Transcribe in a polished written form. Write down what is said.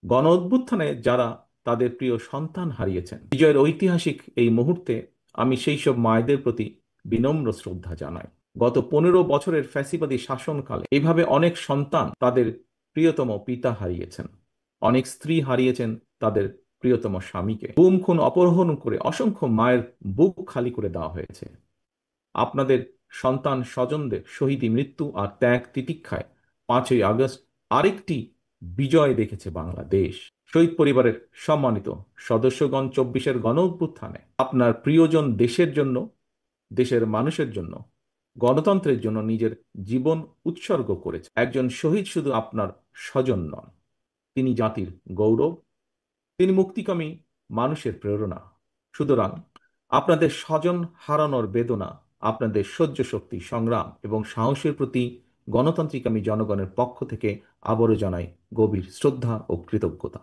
গণ অভ্যুত্থানে যারা তাদের প্রিয় সন্তান হারিয়েছেন, বিজয়ের ঐতিহাসিক এই মুহূর্তে আমি সেই সব মায়েদের প্রতি বিনম্র শ্রদ্ধা জানাই। গত 15 বছরের ফ্যাসিবাদী শাসনকালে এইভাবে অনেক সন্তান তাদের প্রিয়তম পিতা হারিয়েছেন, অনেক স্ত্রী হারিয়েছেন তাদের প্রিয়তম স্বামীকে, গুম খুন অপহরণ করে অসংখ্য মায়ের বুক খালি করে দেওয়া হয়েছে। আপনাদের সন্তান স্বজনদের শহীদী মৃত্যু আর ত্যাগ তিতিক্ষায় 5ই আগস্ট আরেকটি বিজয় দেখেছে বাংলাদেশ। শহীদ পরিবারের সম্মানিত সদস্যগণ, 24-এর গণ অভ্যুত্থানে আপনার প্রিয়জন দেশের জন্য, দেশের মানুষের জন্য, গণতন্ত্রের জন্য নিজের জীবন উৎসর্গ করেছে। একজন শহীদ শুধু আপনার স্বজন নন, তিনি জাতির গৌরব, তিনি মুক্তিকামী মানুষের প্রেরণা। সুতরাং আপনাদের স্বজন হারানোর বেদনা, আপনাদের সহ্য শক্তি, সংগ্রাম এবং সাহসের প্রতি গণতান্ত্রিক আমি জনগণের পক্ষ থেকে আবারও জানাই গভীর শ্রদ্ধা ও কৃতজ্ঞতা।